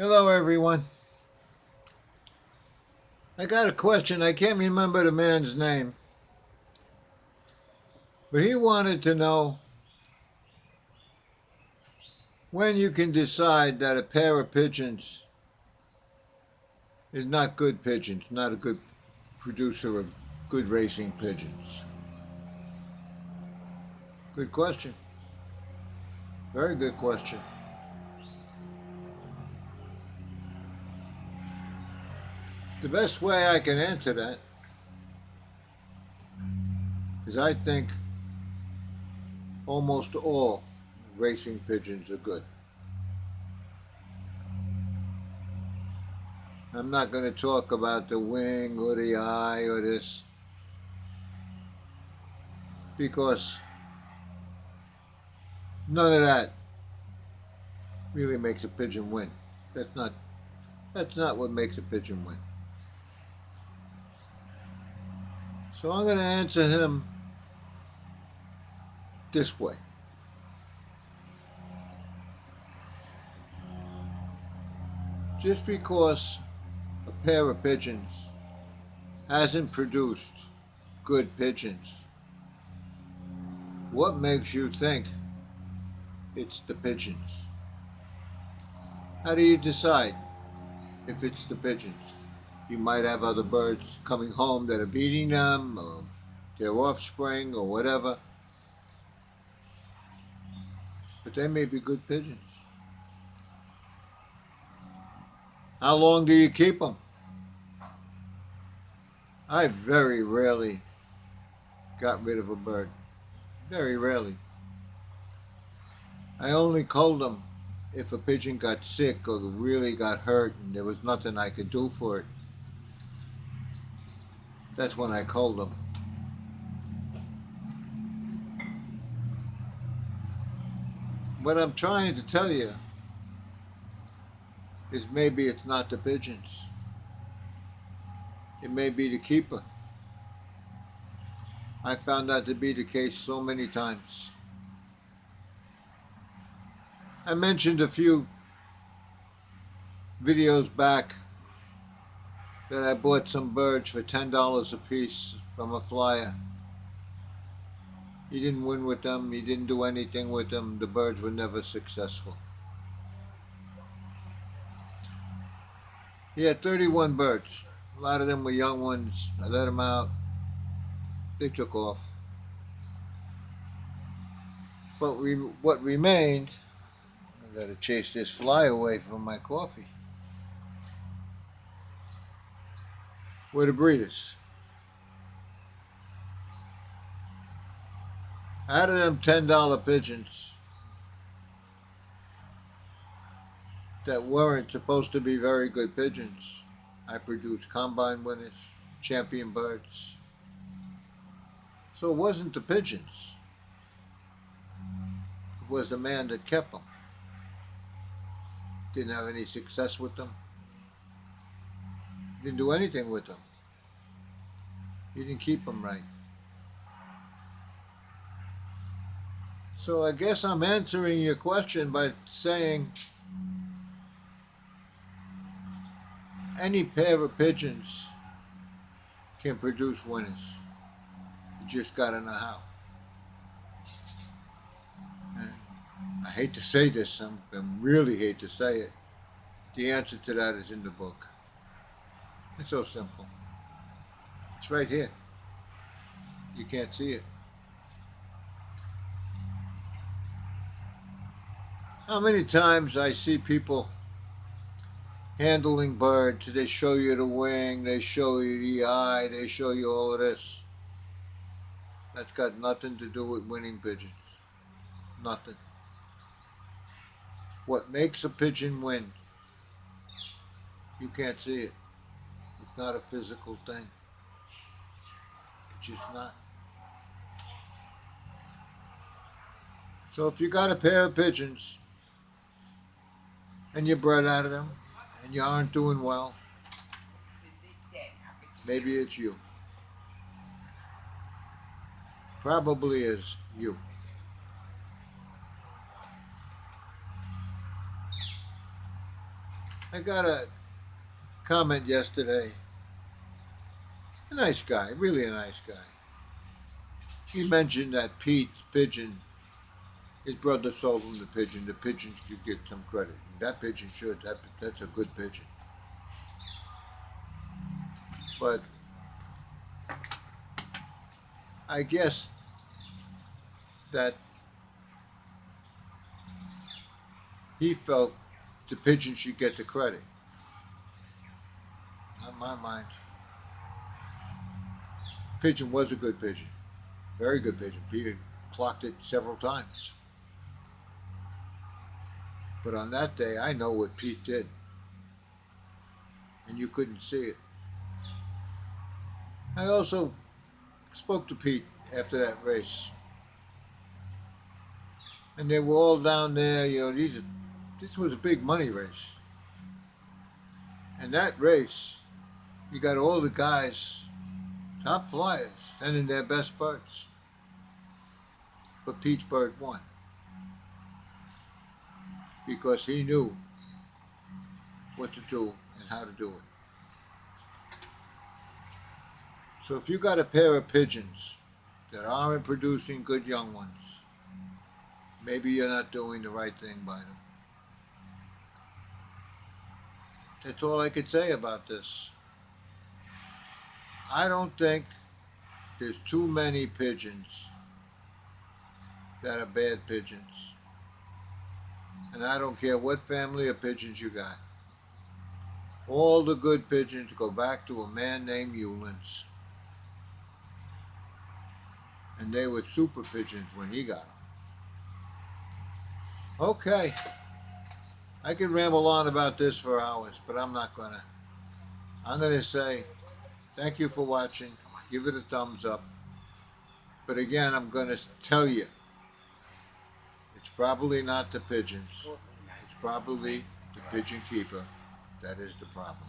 Hello, everyone. I got a question. I can't remember the man's name, but he wanted to know when you can decide that a pair of pigeons is not good pigeons, not a good producer of good racing pigeons. Good question. Very good question. The best way I can answer that is I think almost all racing pigeons are good. I'm not going to talk about the wing or the eye or this because none of that really makes a pigeon win. That's not that's not what makes a pigeon win. So I'm going to answer him this way. Just because a pair of pigeons hasn't produced good pigeons, what makes you think it's the pigeons? How do you decide if it's the pigeons? You might have other birds coming home that are beating them, or their offspring, or whatever, but they may be good pigeons. How long do you keep them? I very rarely got rid of a bird. Very rarely. I only culled them if a pigeon got sick or really got hurt and there was nothing I could do for it. That's when I culled them. What I'm trying to tell you is maybe it's not the pigeons. It may be the keeper. I found that to be the case so many times. I mentioned a few videos back that I bought some birds for $10 a piece from a flyer. He didn't win with them. He didn't do anything with them. The birds were never successful. He had 31 birds. A lot of them were young ones. I let them out. They took off. But what remained, I gotta chase this fly away from my coffee, were the breeders. Out of them $10 pigeons that weren't supposed to be very good pigeons, I produced combine winners, champion birds. So it wasn't the pigeons. It was the man that kept them. Didn't have any success with them. Didn't do anything with them. He didn't keep them right. So I guess I'm answering your question by saying any pair of pigeons can produce winners. You just gotta know how. And I hate to say this, I really hate to say it. The answer to that is in the book. It's so simple. It's right here. You can't see it. How many times I see people handling birds, they show you the wing, they show you the eye, they show you all of this. That's got nothing to do with winning pigeons. Nothing. What makes a pigeon win, you can't see it. It's not a physical thing. It's just not. So if you got a pair of pigeons and you bred out of them and you aren't doing well, maybe it's you. Probably is you. I got a comment yesterday. A nice guy, really a nice guy. He mentioned that Pete's pigeon, his brother sold him the pigeon. The pigeon should get some credit. That pigeon should. That's a good pigeon. But I guess that he felt the pigeon should get the credit. Not my mind. Pigeon was a good pigeon. Very good pigeon. Peter clocked it several times. But on that day, I know what Pete did. And you couldn't see it. I also spoke to Pete after that race. And they were all down there, this was a big money race. And that race, you got all the guys, top flyers, sending their best birds. But Pete's bird won. Because he knew what to do and how to do it. So if you got a pair of pigeons that aren't producing good young ones, maybe you're not doing the right thing by them. That's all I could say about this. I don't think there's too many pigeons that are bad pigeons. And I don't care what family of pigeons you got. All the good pigeons go back to a man named Hewlins. And they were super pigeons when he got them. Okay. I can ramble on about this for hours, but I'm not gonna. I'm gonna say thank you for watching. Give it a thumbs up. But again, I'm gonna tell you, it's probably not the pigeons. It's probably the pigeon keeper that is the problem.